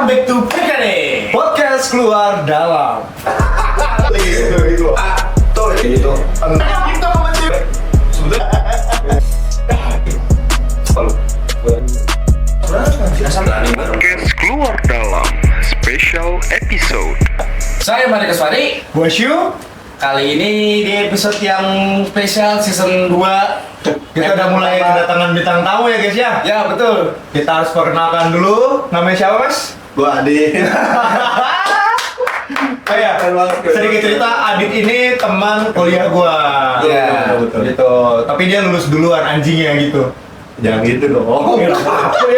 back to PKD Podcast keluar dalam. Itu Itu. kita membenci Podcast keluar dalam special episode. Saya Mari Kaswari. Bosyu, Kali ini di episode yang spesial season 2. kita udah mulai kedatangan bintang tamu ya guys ya. Ya betul. Kita harus perkenalkan dulu. Namanya siapa mas? Gua Adi. Oh ya, sedikit cerita, Adit ini teman kuliah gua. Iya, betul. Gitu. Tapi dia lulus duluan anjingnya gitu. Jangan gitu dong. Ya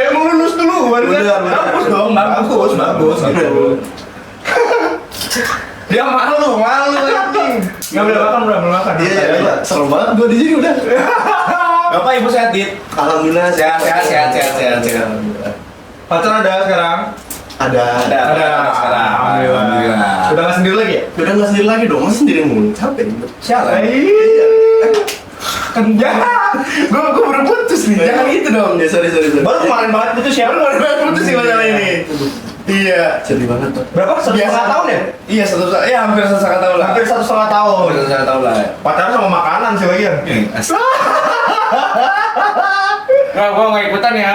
emang lulus duluan kan? Udah. Bagus dong, bagus gitu. Dia malu anjing. Nggak boleh makan, belum makan. Iya. Serem banget gua di sini udah. Bapak Ibu sehat, Dit? Alhamdulillah Sehat. Pacar ada sekarang? Ada. sekarang. Alhamdulillah. Udah nggak sendiri lagi ya? Udah nggak sendiri lagi dong, masih sendiri mulu. Capek. Siapa? Kan jangan, gue baru putus nih, jangan gitu dong. Ya sorry. Baru kemarin banget putus ya, baru kemarin banget putus sih masalah ini. Iya. Sedih banget tuh. Berapa? 1,5 tahun ya? Iya, hampir 1,5 tahun lah. Hampir 1,5 tahun. Hampir 1,5 tahun lah. Pacaran sama makanan sih lagi ya. Nggak, gua nggak ikutan ya.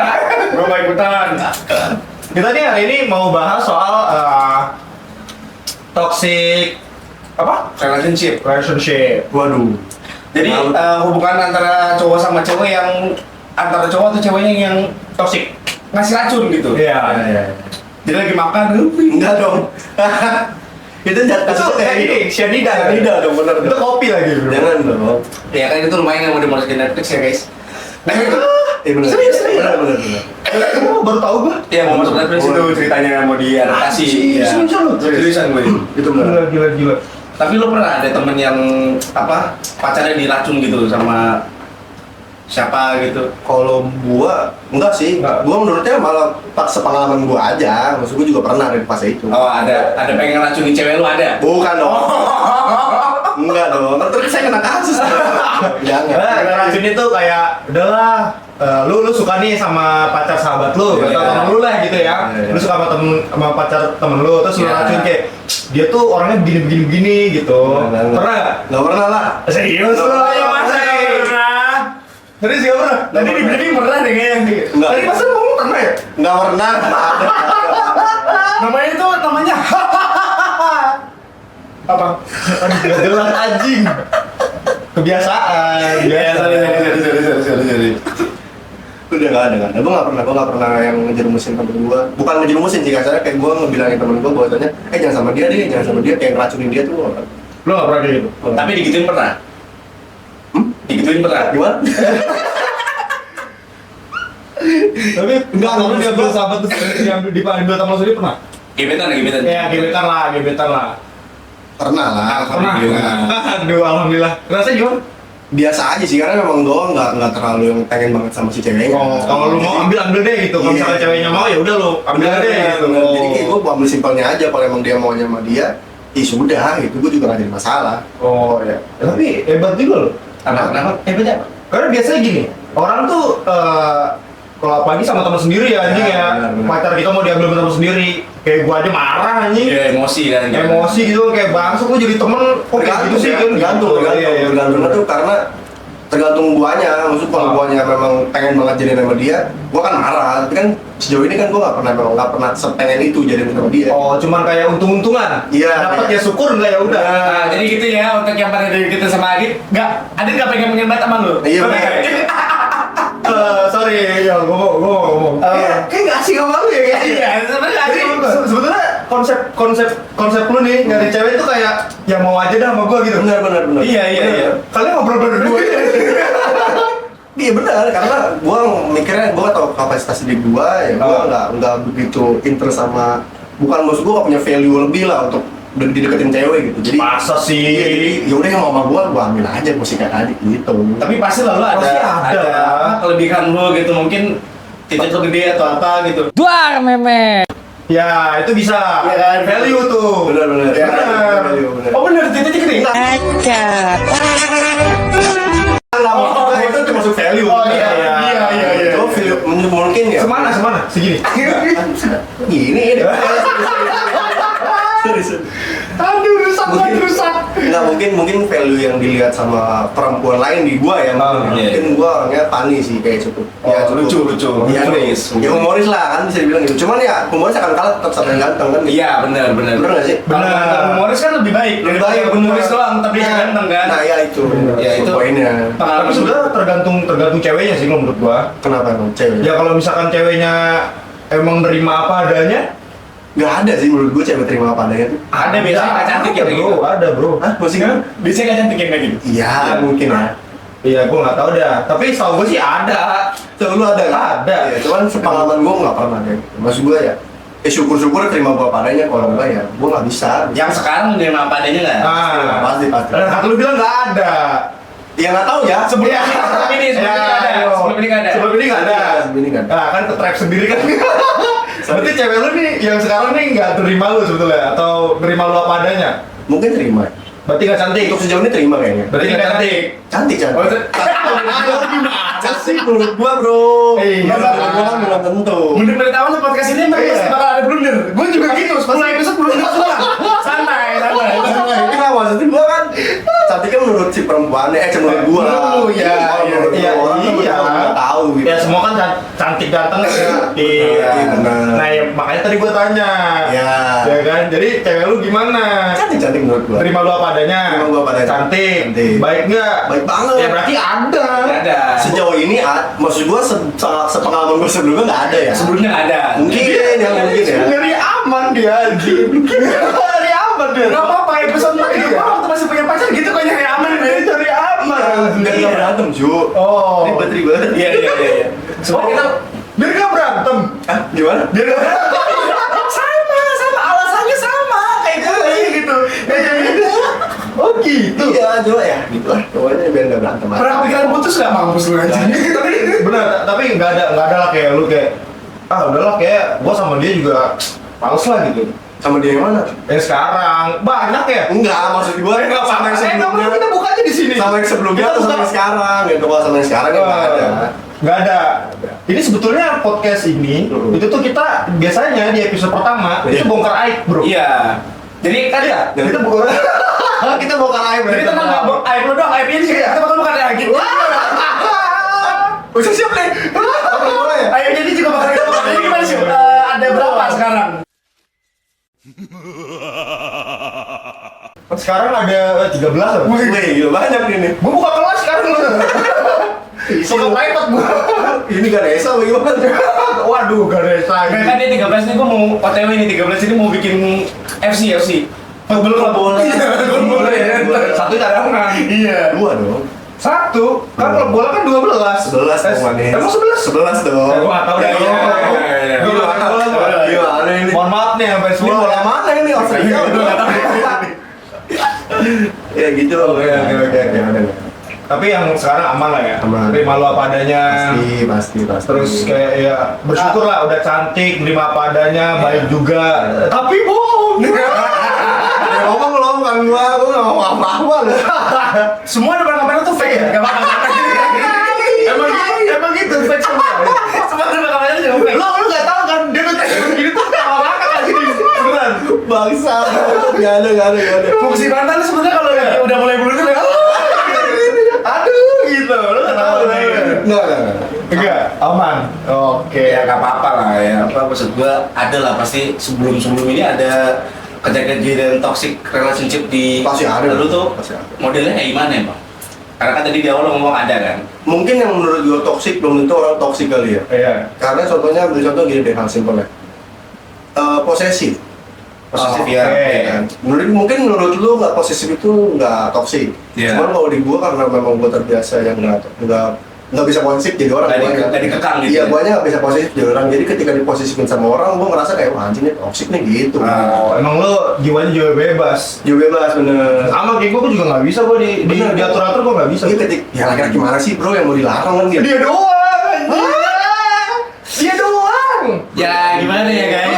Gua nggak ikutan. Kita nih hari ini mau bahas soal toxic apa? Relationship. Waduh. Jadi hubungan antara cowok sama cewek yang antara cowok atau ceweknya yang toksik ngasih racun gitu. Iya. Jadi lagi makan, Enggak dong. Itu jatuh Itu kayak ini, cyanida. Cyanida dong, bener. Itu kopi lagi, bro. Jangan dong. ya kan itu lumayan yang mau dimasukin Netflix ya guys. Bener. Serius? Bener. Oh, baru tahu gua. Iya mau masuk Netflix itu ceritanya mau diadaptasi. Ya. Seriusan lu? Seriusan gue. Itu bener. Gila. Tapi lu pernah ada temen yang apa pacarnya diracun gitu sama siapa gitu? Kalau gua enggak sih. Enggak. Gua menurutnya malah pas sepengalaman gua aja. Maksud gua juga pernah di fase itu. Oh ada pengen racunin cewek lu ada? Bukan dong. Enggak dong. Terus saya kena kasus. Jangan. Nah, racun itu kayak udahlah, lu suka nih sama pacar sahabat lu, Iya. atau temen lu lah gitu ya. Iya. Lu suka sama pacar temen lu, terus lu Iya. racun kayak dia tuh orangnya begini gitu. Enggak. Pernah nggak? Nggak pernah lah. Serius lu? Nggak Masa pernah. nggak pernah? Serius nggak pernah? Tadi Nggak pernah. dibilang pernah deh kayaknya. Nggak. Tadi masa ngomong pernah ya? Nggak pernah. Namanya itu namanya apa? Aduh, nggak jelas anjing. Kebiasaan. sorry. Udah nggak ada. Gue nggak pernah yang ngejerumusin temen gue. Bukan ngejerumusin sih, kasarnya kayak gue ngebilangin temen gue bahwasanya, jangan sama dia deh, jangan sama dia, kayak ngeracunin dia tuh. Lu nggak pernah kayak gitu? Tapi digituin pernah? Digituin pernah? Gimana? Tapi enggak, kalau dia ambil sahabat terus yang diambil teman sendiri pernah? Gebetan. Ya, gebetan lah. Pernah lah. Pernah. Aduh, alhamdulillah. Rasanya gimana? Biasa aja sih, karena memang gue nggak terlalu yang pengen banget sama si ceweknya. Oh, kalau lu mau ambil deh gitu. Kalau Iya. misalnya ceweknya mau ya udah lu ambil Bener, deh gitu. bener. Jadi kayak gue ambil simpelnya aja, kalau emang dia maunya sama dia, sudah, itu gue juga gak jadi masalah. Oh ya. Tapi hebat juga lo. Kenapa? Hebatnya apa? Karena biasanya gini, orang tuh kalau apalagi sama teman sendiri ya anjing Ya, ya, benar. pacar kita mau diambil sama teman sendiri, kayak gua aja marah anjing. Ya emosi kan. Emosi gitu kayak bangsat gua jadi temen kok kayak gitu sih kan. tergantung tuh, karena tergantung guanya. Maksud kalau guanya memang pengen banget jadi sama dia, gua kan marah. Tapi kan sejauh ini kan gua nggak pernah sepengen itu jadi sama dia. Oh, cuman kayak untung-untungan. Iya, Dapat iya. ya syukur enggak ya udah. Nah, jadi gitu ya untuk yang pada dari kita sama Adit, Adit nggak pengen banget sama lu. Iya, bener. Sorry, ya gua mau ngomong. Kayak nggak asik sama lu ya kayak. Iya, sebenarnya Jadi Adit. sebetulnya konsep lu nih nyari cewek itu kayak ya mau aja dah sama gua gitu. Benar. Iya. Kalian ngobrol berdua ya. Iya benar, karena gua mikirnya gua tau kapasitas diri gua, ya gua nggak begitu interest sama, bukan maksud gua nggak punya value lebih lah untuk dideketin cewek gitu. Jadi Masa sih? iya, jadi yaudah yang mau sama gua ambil aja musik kayak tadi gitu. Tapi pasti lalu Pasti ada. ada kelebihan lu gitu, mungkin titik lu gede atau apa gitu. Ya, itu bisa. Iya kan? Value tuh. Benar. Ya, benar. Benar. Oh benar, titiknya gede. Itu termasuk value. Oh, iya. Itu value mungkin ya. Semana. segini. Gini deh. Sorry. Aduh, rusak. Nggak, mungkin value yang dilihat sama perempuan lain di gua ya. Mungkin gua orangnya funny sih, kayak cukup. Ya lucu. Ya, humoris lah kan bisa dibilang gitu. Cuman ya humoris akan kalah tetap sama yang ganteng kan. Iya, benar. Bener nggak sih? Benar. Humoris kan lebih baik. Lebih baik, humoris bener. doang tapi Nah, ganteng kan. Nah ya itu. Ya, itu. poinnya. Tapi sebenarnya tergantung ceweknya sih kalau menurut gua. Kenapa emang cewek? Ya kalau misalkan ceweknya emang nerima apa adanya, Nggak ada sih menurut gua cewek terima apa adanya tuh. Ada biasanya nggak cantik ya kayak gitu. Ada bro. Hah? Maksudnya? Biasanya nggak cantik yang kayak gitu. Iya mungkin ya. Iya, gua nggak tahu dah. Tapi setahu gua sih ada. Tuh lu ada nggak? Ada. Ya, cuman sepengalaman gua nggak pernah kayak gitu. Maksud gua ya, syukur-syukur terima gua apa adanya. Kalau enggak ya, gua nggak bisa. Yang sekarang menerima apa adanya nggak? Pasti. Lu bilang nggak ada. Ya nggak tahu ya. Sebelum ini nggak ada. Sebelum ini nggak ada. Sebelum ini nggak ada. Sebelum ini nggak ada. Nah, kan ke trap sendiri kan. Berarti cewek lu nih yang sekarang nih nggak terima lu sebetulnya atau terima lu apa adanya? Mungkin terima. Berarti nggak cantik. Untuk sejauh ini terima kayaknya. Berarti nggak cantik. Cantik. Oh, itu- Cantik menurut gua bro. Iya. Menurut gua kan belum tentu. Menurut awal podcast ini Iya. pasti bakal ada blunder. Gue juga gitu. 10 episode blunder semua. Santai. Nah, maksudnya gua kan cantiknya menurut si perempuannya, menurut gua. Oh, iya, Menurut iya, orang kan iya. nggak tahu gitu. Ya semua kan cantik ganteng ya. Iya, benar. Nah, ya, makanya tadi gua tanya. Iya. Ya kan? Jadi cewek lu gimana? Cantik menurut gua. Terima lu apa adanya? Terima gua apa adanya. Cantik. Cantik. Baik nggak? Baik banget. Ya berarti ada. Ada. Sejauh ini, maksud gua sepengalaman gua sebelumnya nggak ada ya. Sebelumnya nggak ada. Mungkin ya. Ngeri aman dia anjing. Ngeri aman dia. Gak apa-apa, episode 4 itu gua waktu masih punya pacar gitu kok nyari aman gue. Ngeri aman. Biar nggak berantem Ju. Oh. Ribet. Iya. Sebenarnya kita Biar nggak berantem. Ah, gimana? Biar nggak berantem. sama alasannya sama kayak gue gitu. Oh gitu. Iya, coba ya. Gitu lah. Pokoknya biar nggak berantem aja. Pernah kepikiran putus nggak mampus lu anjing? Tapi benar, tapi nggak ada lah kayak lu kayak udahlah kayak gua sama dia juga males lah gitu. Sama dia yang mana? Yang sekarang banyak ya. Enggak, maksud gua sama yang sebelumnya. Kita buka aja di sini. Sama yang sebelumnya Kita atau sama buka. yang sekarang? Gitu, kalau sama yang sekarang ya nggak ada. Nggak ada. Ini sebetulnya podcast ini itu tuh kita biasanya di episode pertama itu bongkar aib bro. Iya. Jadi kan ya. Kita bongkar. Kita bongkar aib. Jadi kita nggak aib lu doang, aibnya sih kita bakal bukan lagi. Udah siap nih. Boleh ya? Aibnya ini juga bakal kita bukan. Jadi gimana sih? Ada berapa sekarang? Sekarang ada 13 loh. Wih, gila banyak ini. Gua buka kelas sekarang loh. Buka private gua. Ini gak Esa bagaimana? Waduh, gak ada lagi. Kan dia 13 nih gua mau OTW nih 13 ini mau bikin FC. Belum bola. Satu cadangan. Iya. Dua dong. Satu, kan klub bola kan 12. 11 dong manis. Emang 11? 11 dong. Gua nggak tahu deh. Iya. Gimana ini? Mohon maaf nih sampai Ini semua. bola mana ini? Australia? Ya gitu. Oke. Tapi yang sekarang aman lah ya. Aman. Terima lu apa adanya. Pasti. Terus kayak ya bersyukur lah udah cantik, terima apa adanya, baik juga. Tapi bohong. Ya ngomong belum kan gua nggak mau apa-apa loh. Semua depan kamera tuh fake ya? Gak apa-apa. Emang gitu fake semua. Semua depan kamera juga fake. Lu nggak tahu kan dia tuh kayak begini tuh sama banget lagi. Beneran. Bangsa. Gak ada. Fungsi mantan sebenarnya kalau udah mulai blunder ya. Aduh gitu. Lu nggak tahu nih. Enggak, aman. Oke. Ya gak apa-apa lah ya. Apa maksud gua ada lah pasti sebelum ini ada kejadian toxic relationship di Pasti ada. Lalu tuh Pasti ada. modelnya kayak gimana emang? Karena kan tadi di awal lo ngomong ada kan. Mungkin yang menurut gua toksik belum tentu orang toksik kali ya. Iya. Karena contohnya ambil contoh gini deh, hal simpel ya. Posesif. Posesif Oke. ya. Kan? Mungkin menurut lu nggak posesif itu nggak toksik. Iya. Cuman kalau di gua karena memang gua terbiasa yang nggak bisa posesif jadi orang. Nggak dikekang gitu Iya, ya? guanya nggak bisa posesif jadi orang. Jadi ketika diposesifin sama orang, gua ngerasa kayak wah anjing nih toksik nih gitu. Oh, emang lu jiwanya juga bebas. Juga bebas bener. Sama kayak gua juga nggak bisa gua di Bener. diatur-atur gua nggak bisa. Iya ya laki-laki mana sih bro yang mau dilarang kan dia? Dia doang. anjing. Dia doang. Ya gimana ya guys?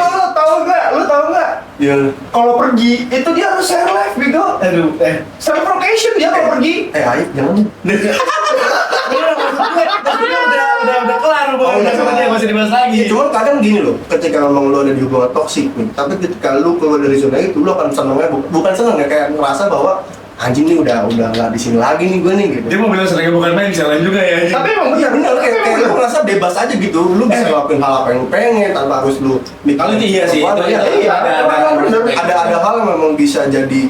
Lu tahu nggak? Iya. Kalau pergi itu dia harus share live, Bigo. Self location dia kalau pergi. Aib jangan. Udah kelar udah sama dia masih dibahas lagi. Iya, cuman kadang gini loh, ketika memang lo ada di hubungan toksik nih, tapi ketika lo keluar dari zona itu, lo akan senengnya bukan seneng ya, kayak ngerasa bahwa anjing nih udah nggak di sini lagi nih gue nih gitu. Dia mau bilang sering bukan main, jalan juga ya. Tapi emang Iya benar, kayak lu ngerasa bebas aja gitu, lu bisa ngelakuin hal apa yang lu pengen tanpa harus lu Kalau itu iya sih, sesuatu. itu Iya, ada ada hal yang memang bisa jadi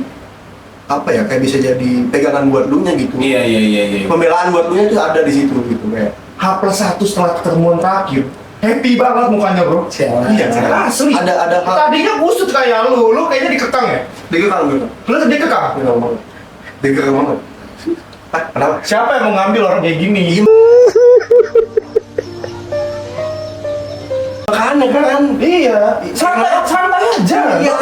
apa ya, kayak bisa jadi pegangan buat lu nya gitu. Iya. Pembelaan buat lu nya itu ada di situ gitu kayak. H+1 setelah ketemuan terakhir happy banget mukanya bro. Iya, asli. Ada hal Tadinya kusut kayak lu kayaknya dikekang ya? dikekang gitu. Lu dikekang? Dikekang banget. Dikekang banget. Kenapa? Siapa yang mau ngambil orang kayak gini? Makanya kan. Iya, santai aja. Iya.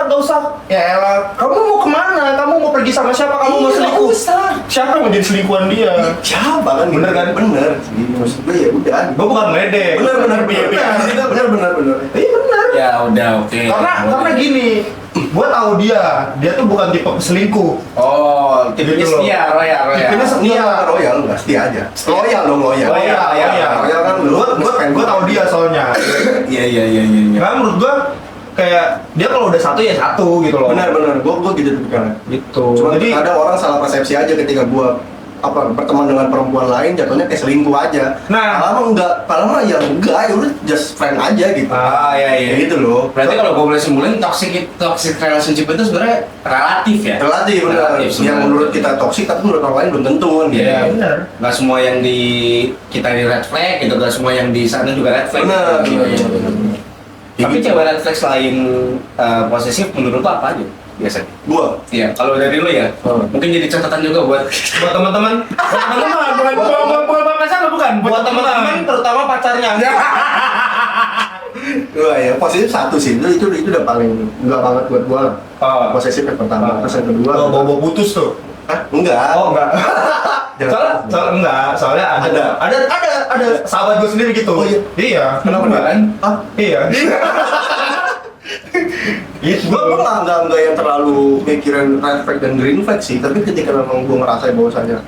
Gak usah. Ya elah, kamu mau kemana? Kamu mau pergi sama siapa? Kamu mau selingkuh? Siapa yang mau jadi selingkuhan dia? Siapa kan? Bener kan? Bener. Maksud gue ya udah. Gue bukan meledek. Bener. Iya, Bener. Iya bener. Ya udah oke. Karena gini, gue tahu dia tuh bukan tipe peselingkuh. Oh, tipenya Gitu loh. setia, royal. Tipenya setia. Royal enggak setia aja. Loyal dong, loyal. Royal kan lu. Gue tahu dia soalnya. Iya. Karena menurut gue kayak dia kalau udah satu ya satu gitu loh. Benar, gua gitu tipikalnya. Gitu. Cuma Jadi ada orang salah persepsi aja ketika gua berteman dengan perempuan lain jatuhnya kayak selingkuh aja. Nah. Kalau mah ya enggak, ya udah just friend aja gitu. Iya. Kayak gitu loh. Berarti kalau gue boleh simpulin toxic relationship itu sebenarnya relatif ya. Relatif benar. Relatif, Yang sebenarnya. menurut kita toksik tapi menurut orang lain belum tentu kan gitu. Iya. benar. Gak semua yang di kita di red flag gitu, gak semua yang di sana juga red flag. Benar. Gitu. Tapi Gitu. cewek red flag selain posesif menurut lo apa aja biasanya? Gua Iya, kalau dari lo ya, mungkin jadi catatan juga buat Teman-teman, bukan pacar bukan. Buat teman-teman terutama pacarnya. Wah ya, posesif satu sih, itu udah paling enggak banget buat gua lah. Posesif yang pertama, terus yang kedua Bobo putus tuh. Hah? Enggak. Oh enggak. Jangan. Soalnya ada sahabat gue sendiri gitu. Oh, iya? Iya. kenapa kan? Hah? Iya. Gitu. Gua nggak yang terlalu mikirin red flag dan green flag sih, tapi ketika memang gua ngerasain bahwasanya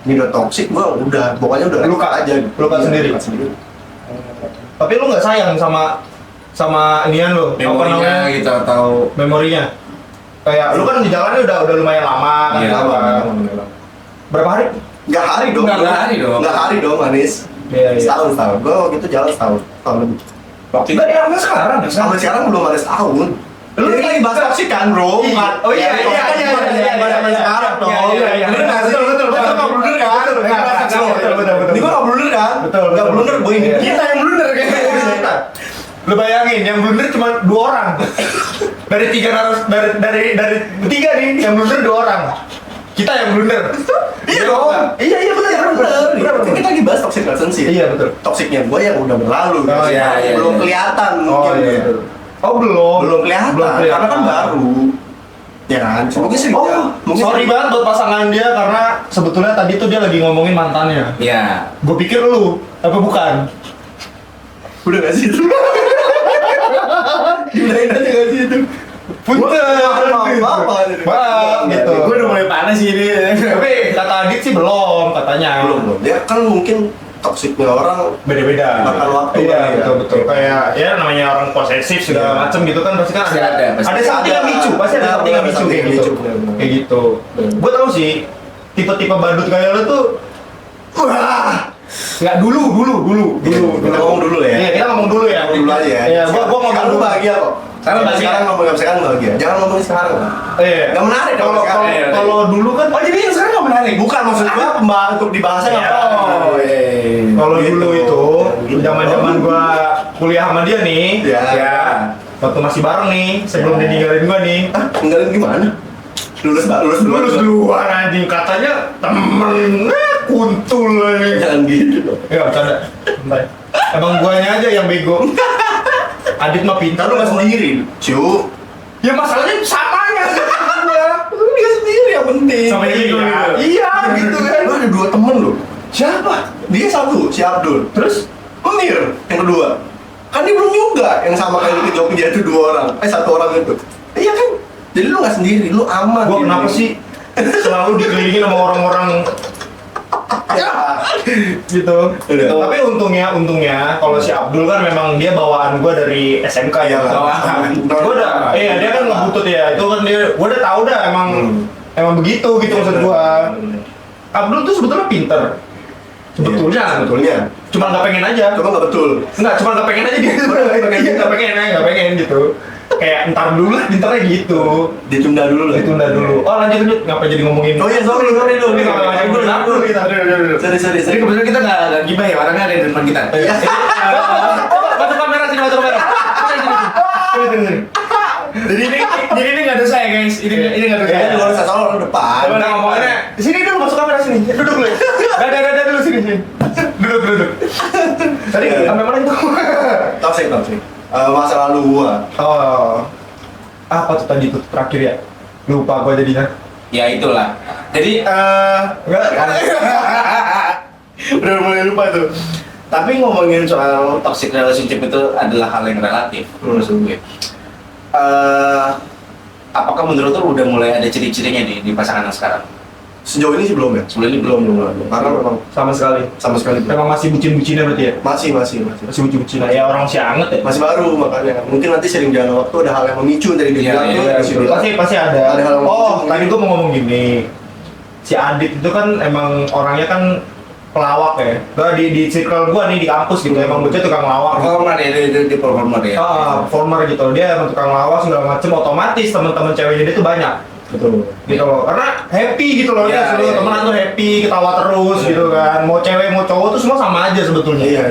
ini udah toxic, gua udah pokoknya udah Luka aja. luka Iya, sendiri. luka sendiri. Tapi lu nggak sayang sama inian lu? Memorinya gitu atau Memorinya. Kayak lu kan di jalannya udah lumayan lama kan. Iya, lama. Berapa hari? Nggak hari dong. Nggak hari dong. Nggak hari dong, manis. Iya. Setahun. Gua waktu itu jalan setahun lebih. waktu Enggak ya, sekarang. Sampai sekarang belum ada setahun. Lu Ini lagi bahas toxic kan, bro? Iya. Oh iya, iya, iya, iya, iya. Sekarang dong. Iya, iya. Bener nggak sih? Betul. Lu nggak blunder kan? Betul. Ini gua nggak blunder kan? Betul. Nggak blunder, boy. Iya. Kita yang blunder kayaknya. Lu bayangin yang blunder cuma 2 orang. Dari 300 dari 3 nih yang blunder 2 orang. Kita yang blunder. Iya dong. Iya benar. Kan kita lagi bahas toxic relationship. Iya betul. Toksiknya gue yang udah berlalu. Oh, iya. Belum kelihatan Oh mungkin. iya. Gitu. Oh belum. Belum kelihatan. Karena kan baru. Ya kan. Mungkin sih. Mungkin Sorry banget buat pasangan dia karena sebetulnya tadi tuh dia lagi ngomongin mantannya. Iya. Gue pikir lu, apa bukan? Udah gak sih itu? Udahin aja gak sih itu? Maaf gitu. Gue udah mulai panas sih ini. Tapi kata Adit sih belum katanya. Belum. Dia kan mungkin toksiknya orang Beda-beda. Makan waktu Iya, kali ya. betul. Kayak ya namanya orang posesif segala Iya. macem gitu kan pasti kan Pasti ada, pasti ada something yang micu, pasti ada something yang micu kayak gitu. Kayak gitu. Gue tau sih tipe-tipe badut kayak lu tuh wah nggak dulu. Kita ngomong dulu ya. Iya, kita ngomong dulu ya. Dulu aja ya. Iya, gua ngomong Sekarang dulu. lu bahagia kok. Sekarang ngomong sekarang bahagia. Jangan ngomongin sekarang. Iya. Nggak menarik Kalau sekarang. kalau dulu kan Oh jadi yang sekarang nggak menarik? Bukan maksud gua untuk dibahasnya nggak Iya. apa. kalau Gitu. dulu itu Gitu. zaman-zaman gua kuliah sama dia nih. Ya. Waktu masih bareng nih, sebelum dia ninggalin gua nih. Ah, ninggalin gimana? Lulus Duluan anjing katanya temen kuntul nih. Jangan gitu dong. Ya bercanda. Santai. Emang guanya aja yang bego. Adit mah pintar Kan lu nggak sendiri, cu. Ya masalahnya samanya. Lu dia sendiri yang penting. Sama dia gitu. Iya gitu kan. Lu ada 2 temen lu. Siapa? Dia satu, si Abdul. Terus Munir yang kedua. Kan dia belum juga yang sama kayak di Jogja itu 2 orang. 1 orang itu. Iya kan? Jadi lu nggak sendiri, lu aman. gua gitu. kenapa sih selalu dikelilingi sama orang-orang gitu. Udah. Tapi untungnya kalau si Abdul kan memang dia bawaan gue dari SMK ya. Bawaan. Gue udah, iya dia kan ngebutut ya. Itu kan dia, gue udah tahu dah emang begitu gitu maksud gue. Abdul tuh sebetulnya pinter. Sebetulnya. Cuma nggak pengen aja. Cuma nggak betul. Nggak, cuma nggak pengen aja dia. Nggak pengen gitu. Kayak ntar dulu lah pinternya gitu. Ditunda dulu lah. Ditunda dulu. Oh lanjut. Ngapa jadi ngomongin? Oh iya, sorry dulu. Ini ngomongin dulu kita. Sorry. Jadi kebetulan kita nggak gibah ya, orangnya ada di depan kita. Iya. Masuk kamera sini, masuk kamera. Jadi ini nggak ada saya guys, ini nggak ada saya. Di luar saya soal depan. Coba ngomonginnya. Sini dulu masuk kamera sini. Duduk dulu. Dada dulu sini. Duduk. Tadi sampai mana itu? Toxic. Masa lalu gua. Oh. Apa tuh tadi tuh terakhir ya? Lupa gua jadinya. Ya itulah. Jadi Enggak. udah mulai lupa tuh. Tapi ngomongin soal toxic relationship itu adalah hal yang relatif menurut gue. Apakah menurut lu udah mulai ada ciri-cirinya di pasangan yang sekarang? Sejauh ini sih belum ya. Sebelum ini belum. Karena memang Sama sekali. belum. Memang masih bucin-bucinnya berarti ya? Masih. Masih bucin-bucinnya. Ya orang si anget ya. Masih baru makanya. Mungkin nanti sering jalan waktu ada hal yang memicu dari dia. Iya, Pasti ada. Ada hal yang Oh, lucu. tadi gua mau ngomong gini. Si Adit itu kan emang orangnya kan pelawak ya. Gua di circle gua nih di kampus gitu. Emang bocah tukang lawak. performer ya, di performer ya. Performer gitu. Dia emang tukang lawak segala macem. Otomatis teman-teman ceweknya dia tuh banyak. Betul. Gitu loh. Karena happy gitu loh. Iya, Dia seluruh iya, temenan iya. tuh happy, ketawa terus Iya. gitu kan. Mau cewek mau cowok tuh semua sama aja sebetulnya. Iya.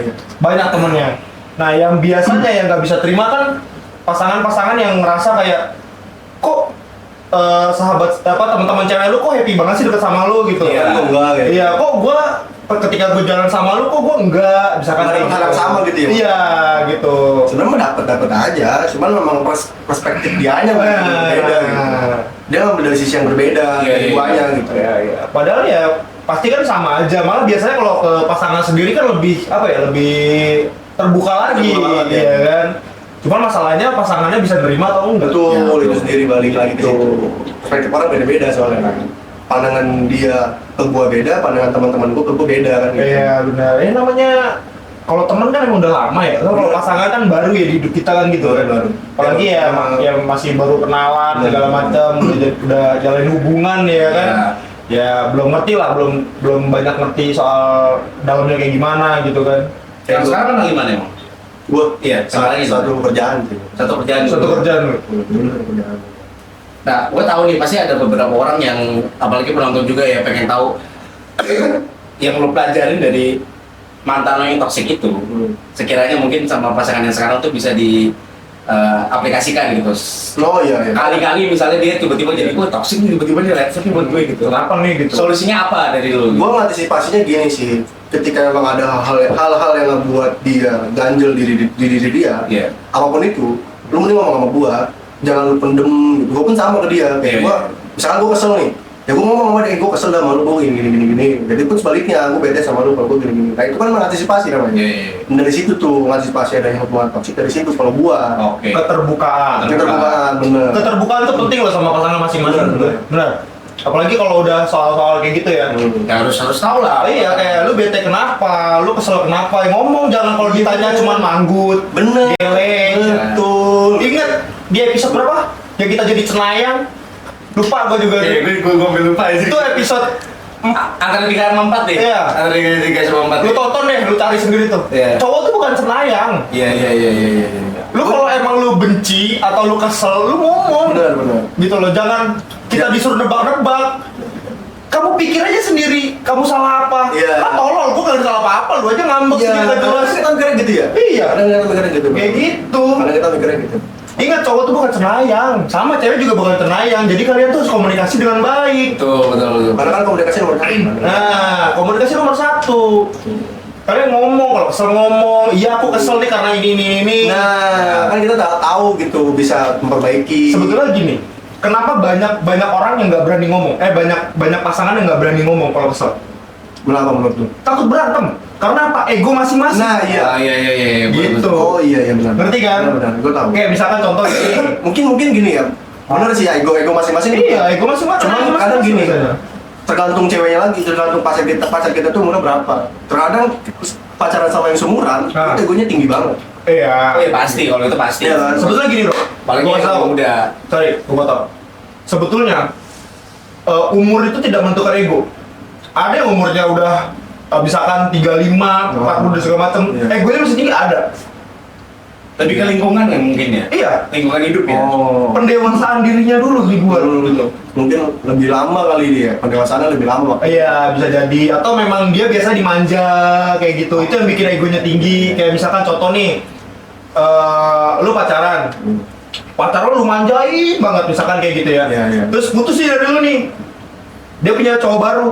Banyak temennya. Nah yang biasanya yang nggak bisa terima kan pasangan-pasangan yang ngerasa kayak kok sahabat teman-teman cewek lu kok happy banget sih deket sama lu gitu. Iya. Kok enggak gitu. Iya, kok gua ketika gue jalan sama lu kok gua enggak misalkan Nggak ada hal yang sama gitu ya? Iya gitu. Sebenarnya dapat aja, cuman memang perspektif dianya kan beda gitu. Dia ngambil dari sisi yang berbeda dari guanya gitu. Iya. Padahal ya pasti kan sama aja. Malah biasanya kalau ke pasangan sendiri kan lebih lebih terbuka lagi, Terbuka lagi, ya kan. Cuman masalahnya pasangannya bisa nerima atau enggak. Betul, Ya, itu sendiri balik lagi ke situ. Perspektif orang beda-beda soalnya kan. Pandangan dia ke gua beda, pandangan teman-teman gua ke gua beda kan gitu. Iya benar. Namanya kalau temen kan emang udah lama ya. Kalau Bener. pasangan kan baru ya di hidup kita kan gitu kan. Baru. Apalagi ya yang masih baru kenalan segala macam, udah jalin hubungan ya kan. Ya belum ngerti lah, belum banyak ngerti soal dalamnya kayak gimana gitu kan. Yang sekarang kan gimana emang? Gua Iya, sekarang ini satu kerjaan sih. satu kerjaan. Satu kerjaan lu. Satu kerjaan. Nah, gue tahu nih pasti ada beberapa orang yang apalagi penonton juga ya pengen tahu yang lo pelajarin dari mantan lo yang toksik itu. Sekiranya mungkin sama pasangan yang sekarang tuh bisa di aplikasikan gitu. Oh iya. Kali-kali misalnya dia tiba-tiba jadi gue toksik nih, tiba-tiba dia red flag nih buat gue gitu. Kenapa nih gitu? Solusinya apa dari lo? Gua mengantisipasinya gini sih. Ketika memang ada hal-hal yang ngebuat dia ganjel di diri dia, Iya. apapun itu, lu mending ngomong sama gua, jangan lu pendem. Gua pun sama ke dia. Kayak Iya, gua, iya. misalkan gua kesel nih, ya gua ngomong sama dia, gua kesel sama lu, gua gini. Jadi pun sebaliknya, gua bete sama lu kalau gua gini. Nah itu kan mengantisipasi namanya. Iya. Dan dari situ tuh mengantisipasi adanya hubungan toksik dari situ kalau gua. Oke. Keterbukaan. Keterbukaan, bener. Keterbukaan itu penting loh sama pasangan masing-masing. Bener. Apalagi kalau udah soal-soal kayak gitu ya. Ya harus tahu lah. Iya, kayak lu bete kenapa, lu kesel kenapa, ya ngomong, jangan kalau ditanya cuman manggut, Bener. geleng. Betul. Ingat di episode berapa? Yang kita jadi cenayang. Lupa gua juga. gue ambil lupa ya. Itu episode Antara 3 sama 4 deh. Iya. Antara 3 sama 4. lu tonton deh, lu cari sendiri tuh. Iya. Cowok tuh bukan cenayang. Iya. Lu kalau emang lu benci atau lu kesel, lu ngomong. Bener. Gitu loh, jangan kita disuruh nebak-nebak. Kamu pikir aja sendiri, kamu salah apa? Iya. Ah tolol, gua gak salah apa-apa, lu aja ngambek Iya, sendiri gak jelas. kita mikirnya gitu ya? Iya. Kadang kita mikirnya gitu. Kayak gitu. Kadang kita mikirnya gitu. Ingat cowok tuh bukan cenayang, sama cewek juga bukan cenayang. Jadi kalian tuh harus komunikasi dengan baik. Betul. Karena kan komunikasi nomor satu. Nah, komunikasi nomor 1. Kalian ngomong, kalau kesel ngomong, iya aku kesel nih karena ini. Nah, kan kita tahu gitu bisa memperbaiki. Sebetulnya gini, kenapa banyak orang yang nggak berani ngomong? Banyak pasangan yang nggak berani ngomong kalau kesel. Kenapa menurut lu? Takut berantem. Karena apa? Ego masing-masing. Nah, iya. Iya. Gitu. Oh iya benar. Ngerti kan? Benar, gue tahu. Kayak misalkan contoh ini. Mungkin gini ya. Benar sih ego masing-masing. Iya, ego masing-masing. Cuman Ego kadang masing-masing gini. biasanya. tergantung ceweknya lagi, tergantung pacar kita tuh umurnya berapa. Terkadang pacaran sama yang seumuran, Nah. itu egonya tinggi banget. Iya. Oh ya pasti, kalau itu pasti. Iya kan? Sebetulnya gini bro, Apalagi gua yang tahu. muda. Sorry, gua tau. Sebetulnya umur itu tidak menentukan ego. Ada yang umurnya udah misalkan 35, 40 dan segala macam, Iya. egonya masih tinggi ada. Lebih ke lingkungan kan mungkin ya? Iya. Lingkungan hidup ya? Oh. Pendewasaan dirinya dulu dibuat gitu. Mungkin lebih lama kali dia, pendewasaannya lebih lama. Iya, bisa jadi. Atau memang dia biasa dimanja kayak gitu. Itu yang bikin egonya tinggi. Kayak misalkan contoh nih, lu pacaran. Pacar lu manjain banget misalkan kayak gitu ya. Iya, iya. Terus putus sih dari lu nih. Dia punya cowok baru.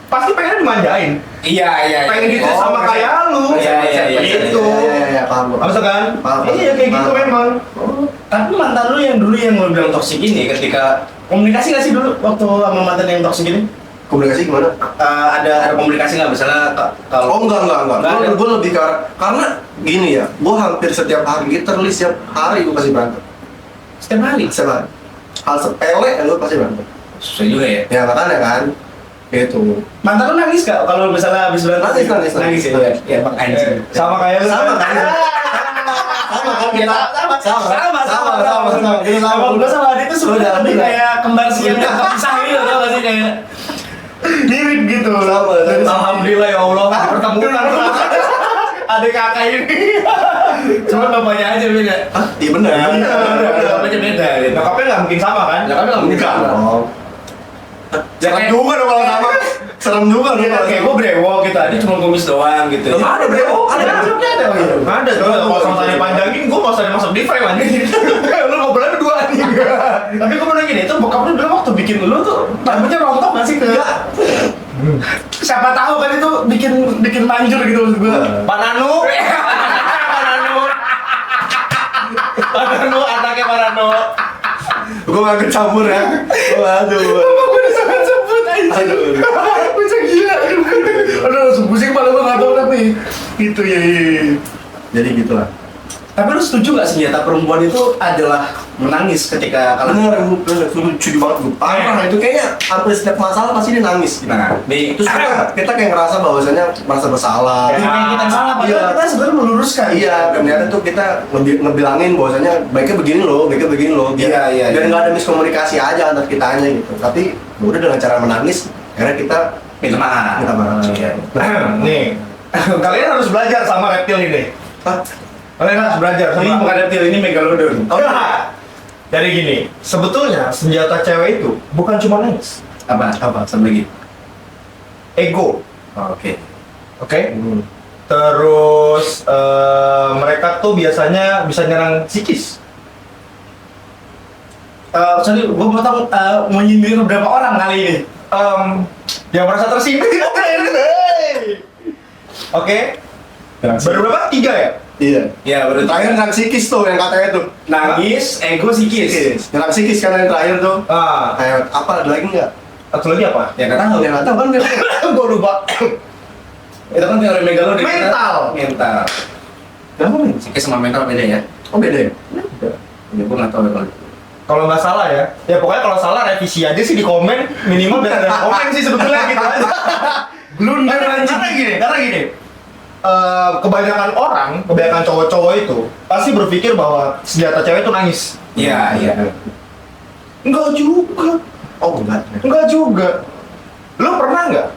Pasti pengen dimanjain. Iya. Pengen gitu Oh, sama oke. kayak lu. Iya. Gitu. Iya, paham. Apa kan? Paham. Iya kayak gitu Paham. memang. Tapi mantan lu yang dulu yang lu bilang toksik ini ketika komunikasi nggak sih dulu waktu sama mantan yang toksik ini? Komunikasi gimana? Ada komunikasi nggak misalnya kalau Oh enggak. Nggak ada. Gue lebih karena gini ya, gue hampir setiap hari, literally setiap hari gue pasti berantem. setiap hari? Setiap hari. Hal sepele lu pasti berantem. Susah juga ya. Ya makanya kan, gitu. Mantan lu nangis gak kalau misalnya habis berantem? Nangis. ya. Ya bang anjing. Sama kayak lu. Sama kan? Sama kan kita? Sama. Kita sama. Emang gue sama Adi tuh sebenarnya Udah, lebih udah. kayak kembar siang yang kepisah gitu, tau gak sih kayak Mirip gitu. Sama. Alhamdulillah ya Allah pertemukan adik kakak ini. cuma bapaknya aja beda. Hah? Iya bener. Bapaknya beda gitu. Nyokapnya nggak mungkin sama kan? Nyokapnya nggak mungkin sama. Oh. Serem kayak- juga dong kalau sama. Serem juga dong kalau Kayak sama. gue brewok gitu, Adi cuma kumis doang gitu. Loh, ada brewok? Ada. Ada. Ada tuh, kalau sama tadi panjangin gue mau tadi masuk di frame aja. Lu ngobrolnya berdua anjing. Tapi gue mau nanya nih, itu bokap lu dulu waktu bikin lu tuh rambutnya rontok nggak sih ke? Siapa tahu kan itu bikin manjur gitu maksud gue. Pak Nanu. Pak Nanu, anaknya Pak Nanu. Gue gak kecampur ya. Waduh. Gue disebut aja. Aduh. Bisa gila. Aduh, langsung pusing kepala gue nggak tahu tapi itu ya. Jadi gitulah. Tapi lu setuju nggak senjata perempuan itu adalah menangis ketika Bener, setuju banget gue. Parah itu kayaknya hampir setiap masalah pasti dia nangis. Nah, di Terus kita kayak ngerasa bahwasanya merasa bersalah. kayak kita yang salah, padahal Iya. kita sebenarnya meluruskan. Iya, ternyata tuh kita ngebilangin bahwasanya baiknya begini loh, biar Iya. biar nggak ada miskomunikasi aja antar kita aja gitu. Tapi udah dengan cara menangis, akhirnya kita Minta maaf. minta maaf. Iya. Nih, kalian harus belajar sama reptil ini. Hah? Kalian harus belajar Ini sama. bukan reptil, ini megalodon. Oh, jadi gini, sebetulnya senjata cewek itu bukan cuma nangis, Apa? Sama lagi. ego, Oke. oke? Terus mereka tuh biasanya bisa nyerang psikis. Sorry, gue mau tahu menyindir beberapa orang kali ini. Yang merasa tersindir. Oke, baru berapa? 3 ya? Iya. Ya, berarti Terakhir nyerang psikis tuh yang katanya tuh. nangis, ego, psikis. Nyerang psikis kan yang terakhir tuh. Ah, Kayak apa ada lagi nggak? satu lagi apa? Ya nggak tahu. Ya nggak tahu kan. Gue lupa. Itu kan teori megalodon. Mental. Mental. Kenapa nih? Psikis sama mental beda ya? Oh beda ya? Ya, gue nggak tahu ya kalau. Kalau nggak salah ya, ya pokoknya kalau salah revisi aja sih di komen, minimal biar ada komen sih sebetulnya gitu aja. Blunder anjing. Karena gini, kebanyakan cowok-cowok itu pasti berpikir bahwa senjata cewek itu nangis. Iya. Enggak juga, Oh enggak. enggak juga. Lu pernah nggak?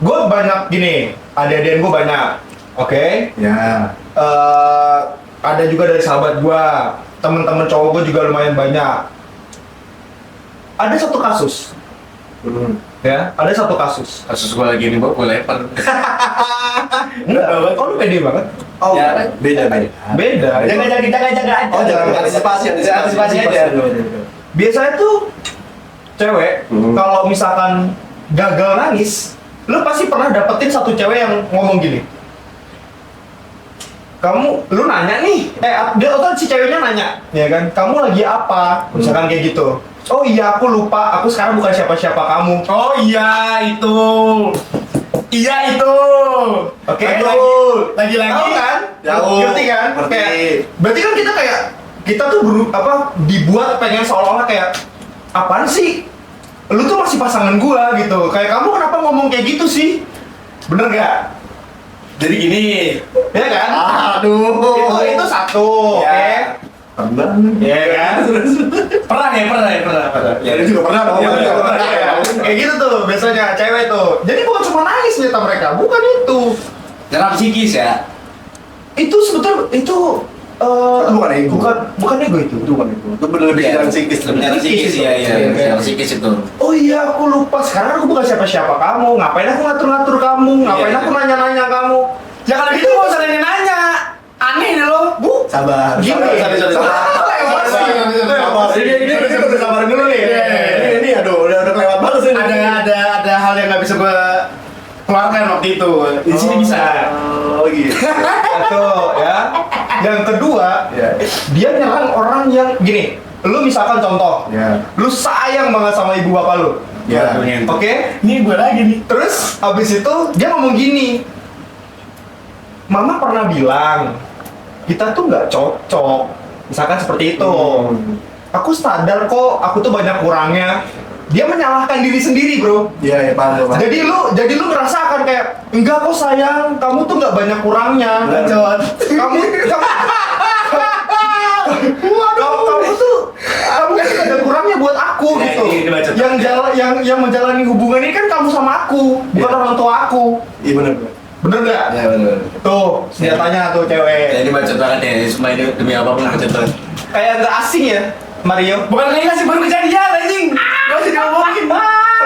Gue banyak gini, adik-adik gue banyak, oke? Ya. Ada juga dari sahabat gue, temen-temen cowok gue juga lumayan banyak. Ada satu kasus, ya, ada satu kasus. Kasus gue lagi nih, gue lempar. Enggak, kok lu pede banget? Oh Ya, beda. Beda. Jaga aja. Oh jangan antisipasi aja. Biasanya tuh cewek kalau misalkan gagal nangis, lu pasti pernah dapetin satu cewek yang ngomong gini. Lu nanya nih, dia atau si ceweknya nanya, ya kan? Kamu lagi apa? Misalkan kayak gitu. Oh iya, aku lupa. Aku sekarang bukan siapa-siapa kamu. Oh iya itu. Iya itu. Oke, Lagi. Tahu kan? Tahu. Ngerti kan? Ngerti. Kayak, berarti kan kita tuh dibuat pengen seolah-olah kayak apaan sih? lu tuh masih pasangan gua gitu. Kayak kamu kenapa ngomong kayak gitu sih? Bener gak? Jadi gini, Ya kan? Aduh. Itu satu, Ya. oke? Pernah. Ya kan? pernah. Ya, dia juga pernah dong. Iya, Dia juga pernah. iya. Kayak gitu tuh biasanya cewek tuh. Jadi bukan cuma nangis ternyata mereka, bukan itu. Dalam psikis ya. Itu sebetulnya itu Itu bukan ego. bukan ego itu. Itu bukan itu. Itu bener lebih Iya, jalan psikis. Sebenarnya psikis ya, Iya, iya, iya. secara psikis itu. Oh iya, aku lupa. Sekarang aku bukan siapa-siapa kamu. Ngapain aku ngatur-ngatur kamu? Ngapain Iya, aku iya. nanya-nanya kamu? Ya kalau gitu nggak usah nanya. Aneh deh lo. Sabar. Gini. Sabar. Ini sabarin dulu nih. Iya. Ini aduh, udah kelewat banget sih. Ada hal yang nggak bisa gue keluarkan waktu itu. Di sini bisa. Oh gitu. Satu ya. Yang kedua, Ya. dia nyerang orang yang gini. Lu misalkan contoh, Ya. lu sayang banget sama ibu bapak lu. Ya. Oke? Ini gue lagi nih. Terus abis itu dia ngomong gini, Mama pernah bilang kita tuh nggak cocok, misalkan seperti itu. Aku sadar kok, aku tuh banyak kurangnya. Dia menyalahkan diri sendiri, bro. Iya, ya paham. Jadi lu ngerasakan kayak enggak kok sayang, kamu tuh nggak banyak kurangnya. Bacot. Kamu kamu kan ada kurangnya buat aku Ya, gitu. ini bacot. Yang menjalani hubungan ini kan kamu sama aku, bukan Iya. orang tua aku. Iya benar. Bener nggak? Ya benar. Tuh, senjatanya tuh Ya, cewek. ini bacot banget ya. Semua ini demi apapun bacot banget. Kayak nggak asing ya, Mario. Bukan kayak sih baru kejadian anjing. Masih diomongin. Oh